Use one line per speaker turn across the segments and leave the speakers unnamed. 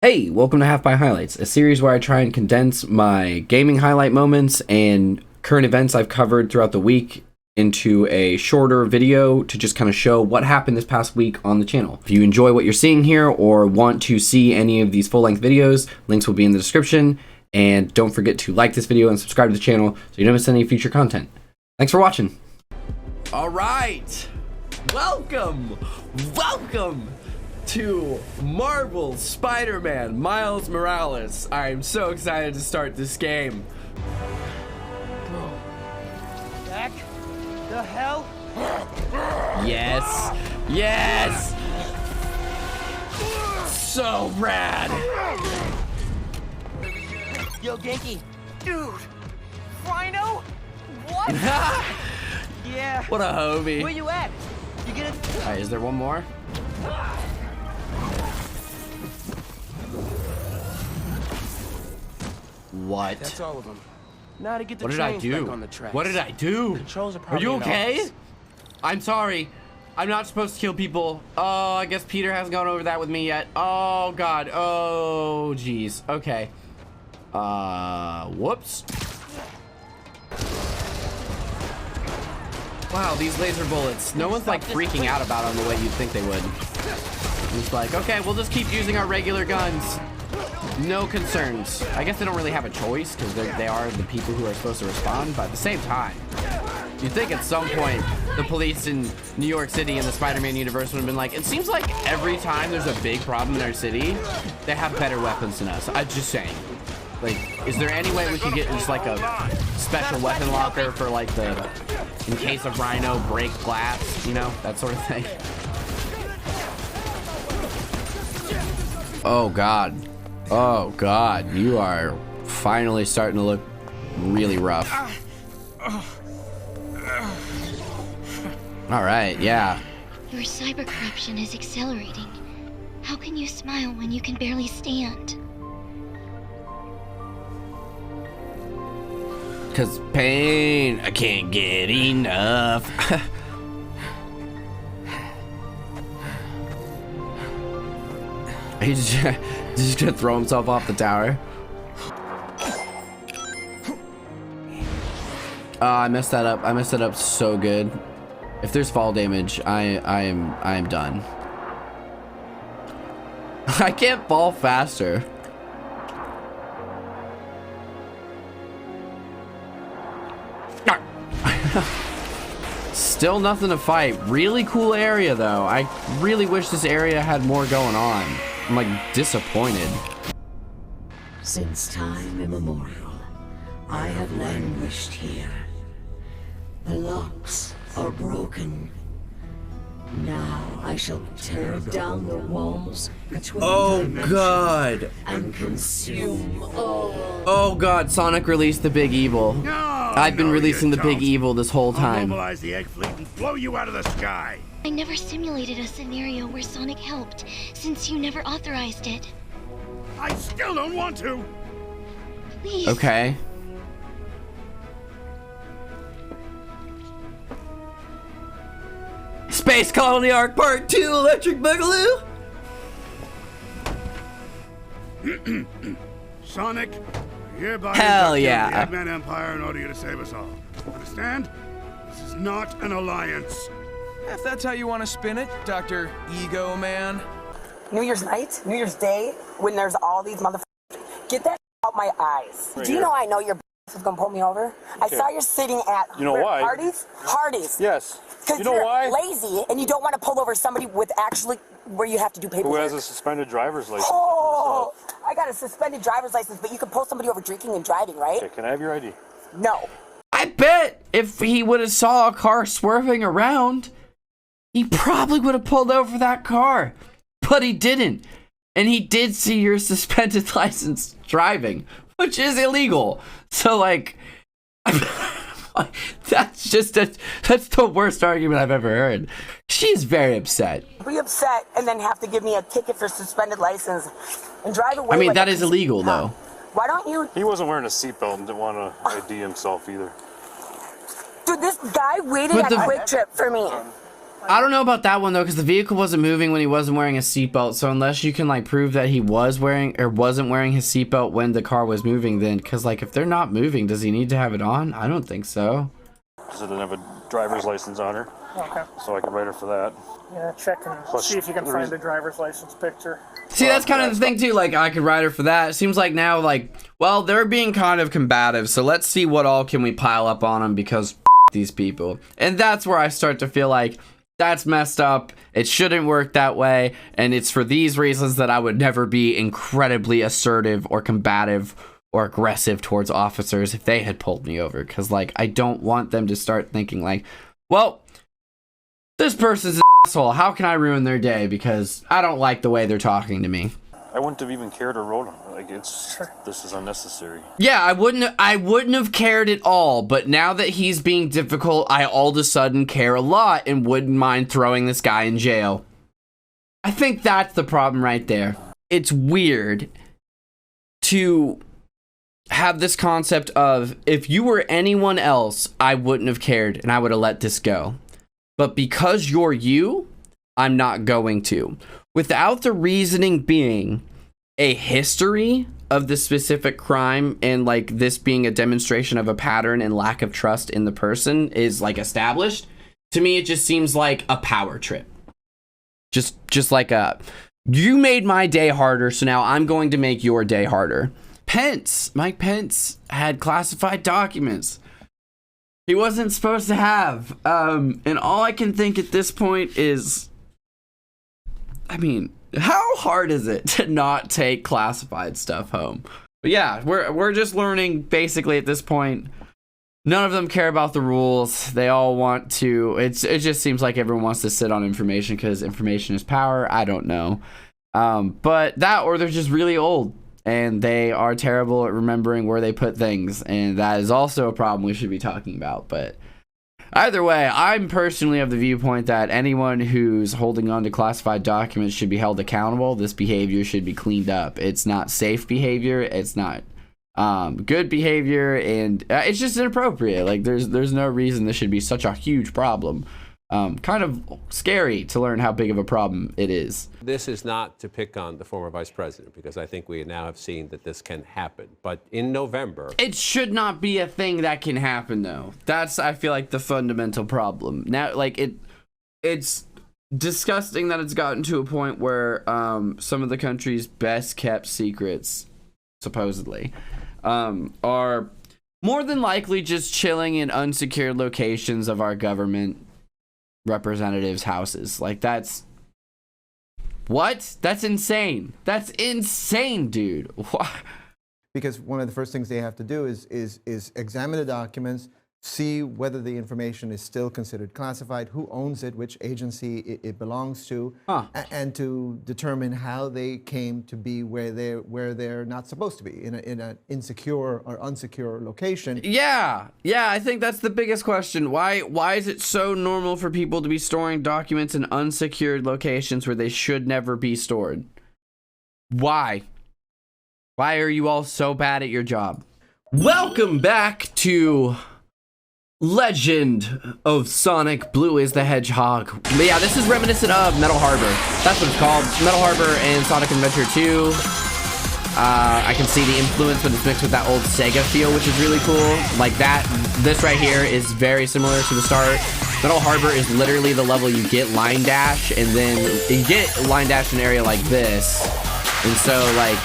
Hey, welcome to HalfPint Highlights, a series where I try and condense my gaming highlight moments and current events I've covered throughout the week into a shorter video to just kind of show what happened this past week on the channel. If you enjoy what you're seeing here or want to see any of these full-length videos, links will be in the description. And don't forget to like this video and subscribe to the channel so you don't miss any future content. Thanks for watching. All right, welcome to Marvel's Spider-Man Miles Morales. I'm so excited to start this game.
Bro, back the hell?
Yes, yes, so rad.
Yo, Genki, dude, Rhino? What? Yeah.
What a homie.
Where you at? You gonna?
All right, is there one more? What?
That's all of them. Now to get the
What did I
trains
do?
back on the tracks.
What did I do?
Controls are
Are
probably
you
in
okay?
office.
I'm sorry. I'm not supposed to kill people. Oh, I guess Peter hasn't gone over that with me yet. Oh, God. Oh, jeez. Okay. Whoops. Wow, these laser bullets. No one's like freaking out about them the way you'd think they would. It's like, okay, we'll just keep using our regular guns. No concerns. I guess they don't really have a choice because they are the people who are supposed to respond, but at the same time, you'd think at some point the police in New York City and the Spider-Man universe would have been like, it seems like every time there's a big problem in our city, they have better weapons than us. I'm just saying. Like, is there any way we could get just like a special weapon locker for like in case of Rhino break glass, you know, that sort of thing? Oh God. Oh God, you are finally starting to look really rough. All right, yeah.
Your cyber corruption is accelerating. How can you smile when you can barely stand?
Cause pain, I can't get enough. He's just gonna throw himself off the tower. I messed that up. I messed that up so good. If there's fall damage, I am done. I can't fall faster. Still nothing to fight. Really cool area though. I really wish this area had more going on. I'm like disappointed.
Since time immemorial, I have languished here. The locks are broken. Now I shall tear down the walls between
God.
and consume all.
Oh God, Sonic released the big evil. I've been releasing the big evil this whole
I'll
time.
mobilize the egg fleet and blow you out of the sky.
I never simulated a scenario where Sonic helped, since you never authorized it.
I still don't want to.
Please.
Okay. Space Colony Arc Part 2 Electric Boogaloo?
Sonic, I hereby
Hell
induct you
yeah.
into the Eggman Empire and order you to save us all. Understand? This is not an alliance.
If that's how you want to spin it, Dr. Ego Man.
New Year's night, New Year's Day, when there's all these motherfuckers. Get that out my eyes. Do you know I know your is gonna pull me over? I saw you sitting at parties? Parties.
Yes.
Because
You know
you're
why?
lazy and you don't want to pull over somebody with actually where you have to do paperwork.
Who has a suspended driver's license?
Oh, I got a suspended driver's license, but you can pull somebody over drinking and driving, right?
Okay, can I have your ID?
No.
I bet if he would have saw a car swerving around, he probably would have pulled over that car. But he didn't. And he did see your suspended license driving, which is illegal. So like, that's the worst argument I've ever heard. She's very upset.
Be upset and then have to give me a ticket for suspended license and drive away.
I mean,
like
that
a
is
piece of
illegal
crap.
though.
Why don't you?
He wasn't wearing a seatbelt and didn't want to ID himself either.
Dude, this guy waited
But
at
the-
Quick Trip for me.
I don't know about that one though, because the vehicle wasn't moving when he wasn't wearing a seatbelt. So unless you can like prove that he was wearing or wasn't wearing his seatbelt when the car was moving, then because like if they're not moving, does he need to have it on? I don't think so.
She doesn't have a driver's license on her.
Okay.
So I can write her for that.
Yeah, check and
Plus,
see if you can
the
find
reason-
the driver's license picture.
See, that's kind of the thing too. Like I could write her for that. It seems like now, like, well, they're being kind of combative. So let's see what all can we pile up on them because these people. And that's where I start to feel like that's messed up. It shouldn't work that way. And it's for these reasons that I would never be incredibly assertive or combative or aggressive towards officers if they had pulled me over. Because, like, I don't want them to start thinking, like, well, this person's an asshole. How can I ruin their day? Because I don't like the way they're talking to me.
I wouldn't have even cared to roll them. Like this is unnecessary.
Yeah, I wouldn't have cared at all, but now that he's being difficult, I all of a sudden care a lot and wouldn't mind throwing this guy in jail. I think that's the problem right there. It's weird to have this concept of if you were anyone else, I wouldn't have cared and I would have let this go. But because you're you, I'm not going to. Without the reasoning being a history of the specific crime and like this being a demonstration of a pattern and lack of trust in the person is like established, to me it just seems like a power trip. Just like a, you made my day harder, so now I'm going to make your day harder. Mike Pence had classified documents he wasn't supposed to have. And all I can think at this point is, I mean, how hard is it to not take classified stuff home? But yeah, we're just learning basically at this point. None of them care about the rules. They all want to. It just seems like everyone wants to sit on information because information is power. I don't know. But that, or they're just really old and they are terrible at remembering where they put things, and that is also a problem we should be talking about. But either way, I'm personally of the viewpoint that anyone who's holding on to classified documents should be held accountable. This behavior should be cleaned up. It's not safe behavior. It's not good behavior, and it's just inappropriate. Like there's no reason this should be such a huge problem. Kind of scary to learn how big of a problem it is.
This is not to pick on the former vice president, because I think we now have seen that this can happen. But in November,
it should not be a thing that can happen, though. That's, I feel like, the fundamental problem. Now, like, it's disgusting that it's gotten to a point where some of the country's best kept secrets, supposedly, are more than likely just chilling in unsecured locations of our government representatives' houses. Like, that's insane. That's insane, dude. What?
Because one of the first things they have to do is examine the documents, see whether the information is still considered classified, who owns it, which agency it belongs to, and to determine how they came to be where they're not supposed to be, in an insecure or unsecure location.
Yeah, I think that's the biggest question. Why is it so normal for people to be storing documents in unsecured locations where they should never be stored? Why are you all so bad at your job? Welcome back to Legend of Sonic Blue is the Hedgehog. But yeah, this is reminiscent of Metal Harbor. That's what it's called. Metal Harbor and Sonic Adventure 2. I can see the influence when it's mixed with that old Sega feel, which is really cool. Like that, this right here is very similar to the start. Metal Harbor is literally the level you get line dash, and then you get line dash in an area like this. And so like,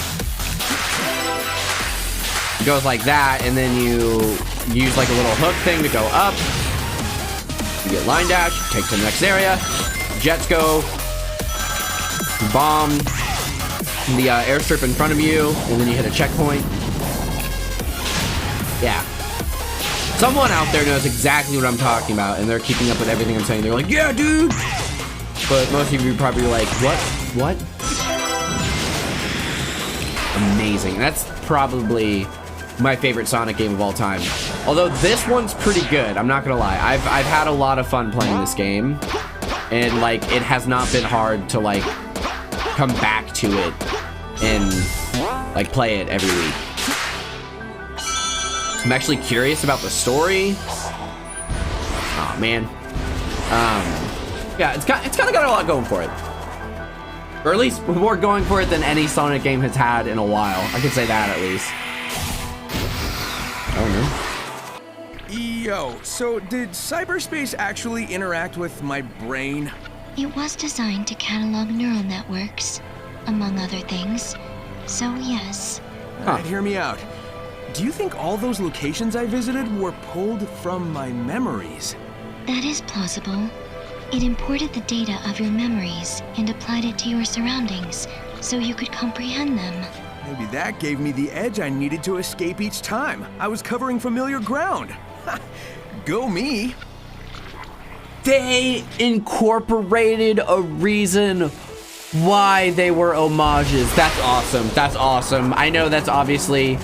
it goes like that, and then you use like a little hook thing to go up. You get line dash, take to the next area, jets go, bomb the airstrip in front of you, and then you hit a checkpoint. Yeah. Someone out there knows exactly what I'm talking about, and they're keeping up with everything I'm saying. They're like, yeah, dude! But most of you are probably like, what? Amazing. That's probably my favorite Sonic game of all time. Although this one's pretty good, I'm not gonna lie. I've had a lot of fun playing this game, and like it has not been hard to like come back to it and like play it every week. I'm actually curious about the story. Oh man. Yeah, it's kind of got a lot going for it. Or at least more going for it than any Sonic game has had in a while. I could say that at least. I don't know.
Yo, so did cyberspace actually interact with my brain?
It was designed to catalog neural networks, among other things. So yes.
Alright, hear me out. Do you think all those locations I visited were pulled from my memories?
That is plausible. It imported the data of your memories and applied it to your surroundings, so you could comprehend them.
Maybe that gave me the edge I needed to escape each time. I was covering familiar ground. Go me.
They incorporated a reason why they were homages. That's awesome. That's awesome. I know that's obviously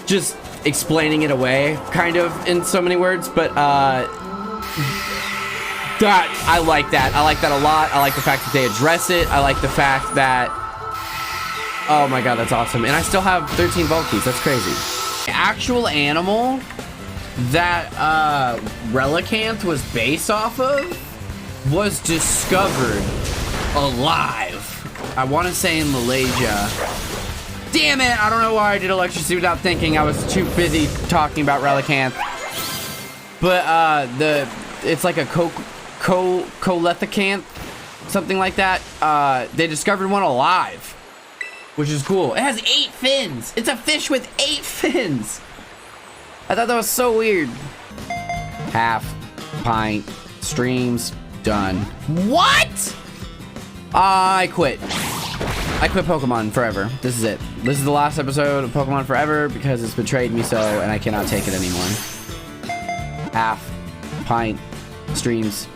just explaining it away, kind of, in so many words, but that I like that. I like that a lot. I like the fact that they address it. I like the fact that, oh my god, that's awesome. And I still have 13 vault keys. That's crazy. The actual animal that Relicanth was based off of was discovered alive. I want to say in Malaysia. Damn it, I don't know why I did electricity without thinking. I was too busy talking about Relicanth. But it's like a Colethecanth, something like that. They discovered one alive, which is cool. It has 8 fins. It's a fish with 8 fins. I thought that was so weird. HalfPint streams done. What? I quit. I quit Pokemon forever. This is it. This is the last episode of Pokemon Forever because it's betrayed me so, and I cannot take it anymore. HalfPint streams.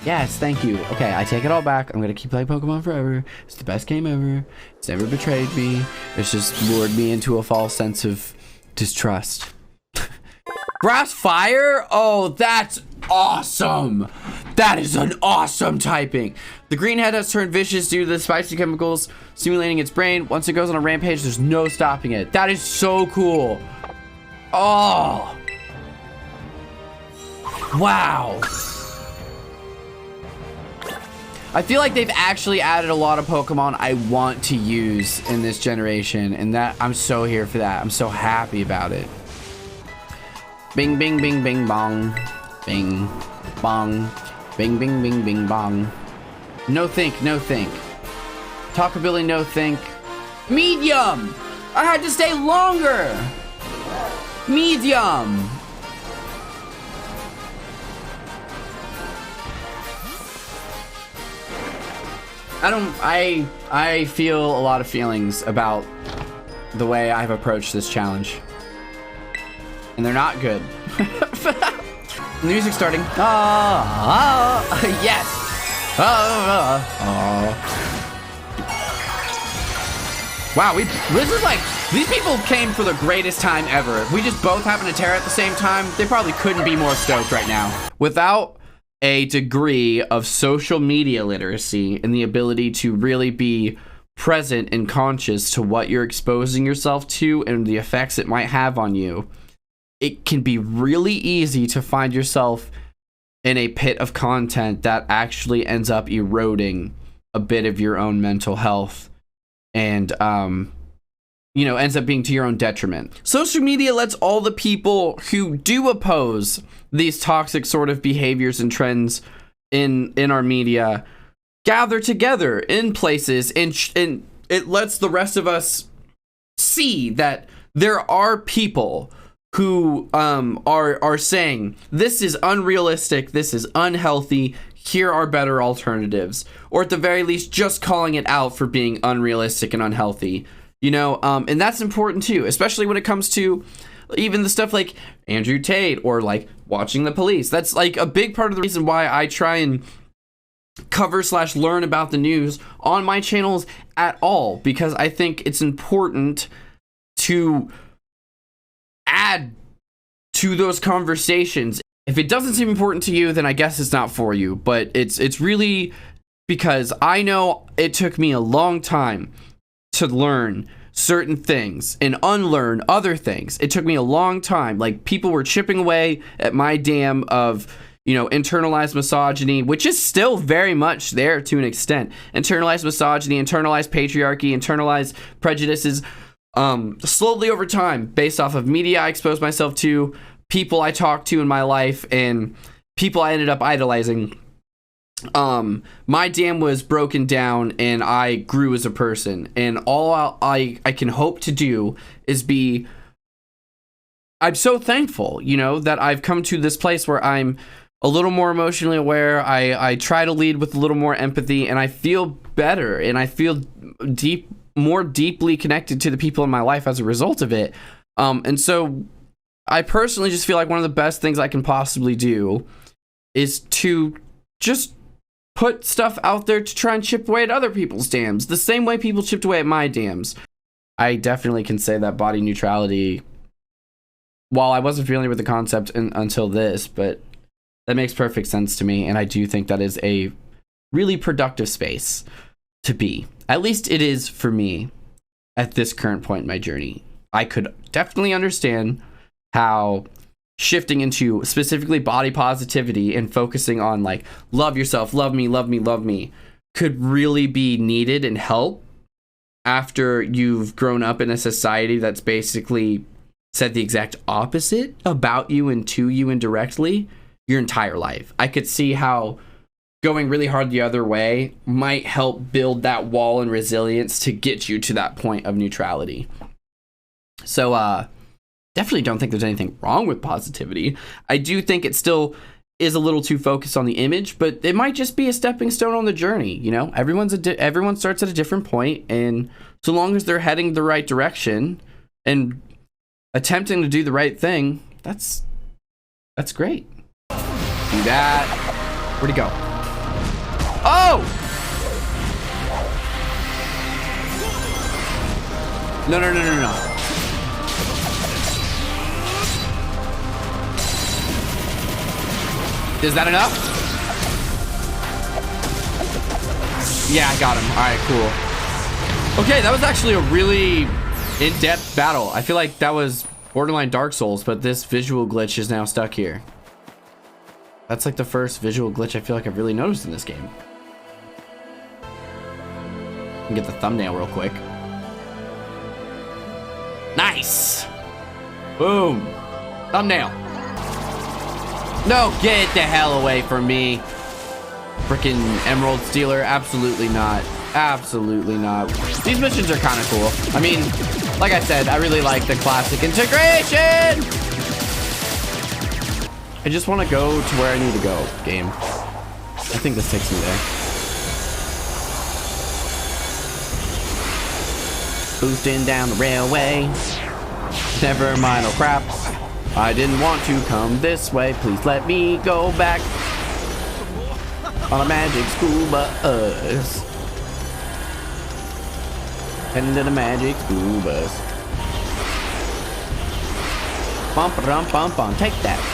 Yes, thank you. Okay, I take it all back. I'm gonna keep playing Pokemon forever. It's the best game ever. It's never betrayed me. It's just lured me into a false sense of distrust. Grass Fire? Oh, that's awesome. That is an awesome typing. The green head has turned vicious due to the spicy chemicals stimulating its brain. Once it goes on a rampage, there's no stopping it. That is so cool. Oh. Wow. I feel like they've actually added a lot of Pokemon I want to use in this generation, and that I'm so here for that. I'm so happy about it. Bing, bing, bing, bing, bong. Bing, bong. Bing, bing, bing, bing, bong. No think, no think. Talkability, no think. Medium! I had to stay longer! Medium! I feel a lot of feelings about the way I've approached this challenge. And they're not good. The music's starting. Yes. Wow, this is like, these people came for the greatest time ever. If we just both happen to tear at the same time, they probably couldn't be more stoked right now. Without a degree of social media literacy and the ability to really be present and conscious to what you're exposing yourself to and the effects it might have on you, it can be really easy to find yourself in a pit of content that actually ends up eroding a bit of your own mental health and, you know, ends up being to your own detriment. Social media lets all the people who do oppose these toxic sort of behaviors and trends in our media gather together in places, and it lets the rest of us see that there are people who are saying this is unrealistic, this is unhealthy, here are better alternatives, or at the very least just calling it out for being unrealistic and unhealthy, you know. And that's important too, especially when it comes to even the stuff like Andrew Tate or like watching the police. That's like a big part of the reason why I try and cover / learn about the news on my channels at all, because I think it's important to add to those conversations. If it doesn't seem important to you, then I guess it's not for you, but it's really because I know it took me a long time to learn certain things and unlearn other things. It took me a long time. Like, people were chipping away at my dam of you know, internalized misogyny, which is still very much there to an extent. Internalized misogyny, internalized patriarchy, internalized prejudices, slowly over time, based off of media I exposed myself to, people I talked to in my life, and people I ended up idolizing. My dam was broken down and I grew as a person, and all I can hope to do is be, I'm so thankful, you know, that I've come to this place where I'm a little more emotionally aware. I try to lead with a little more empathy, and I feel better, and I feel more deeply connected to the people in my life as a result of it. And so I personally just feel like one of the best things I can possibly do is to just put stuff out there to try and chip away at other people's dams, the same way people chipped away at my dams. I definitely can say that body neutrality, while I wasn't familiar with the concept until this, but that makes perfect sense to me, and I do think that is a really productive space to be. At least it is for me at this current point in my journey. I could definitely understand how shifting into specifically body positivity and focusing on like love yourself, love me, love me, love me could really be needed and help after you've grown up in a society that's basically said the exact opposite about you and to you indirectly your entire life. I could see how going really hard the other way might help build that wall and resilience to get you to that point of neutrality. So definitely don't think there's anything wrong with positivity. I do think it still is a little too focused on the image, but it might just be a stepping stone on the journey. You know, everyone starts at a different point, and so long as they're heading the right direction and attempting to do the right thing, that's great. Do that. Where'd he go? Oh! No. Is that enough? Yeah, I got him. All right, cool. Okay, that was actually a really in-depth battle. I feel like that was borderline Dark Souls, but this visual glitch is now stuck here. That's like the first visual glitch I feel like I've really noticed in this game. Get the thumbnail real quick. Nice. Boom. Thumbnail. No, get the hell away from me. Freaking Emerald Stealer. Absolutely not. Absolutely not. These missions are kind of cool. I mean, like I said, I really like the classic integration. I just want to go to where I need to go, game. I think this takes me there. Boosting down the railway. Never mind, oh crap. I didn't want to come this way. Please let me go back on a magic school bus. Heading to the magic school bus. Bump, bump, bump, bump. Take that.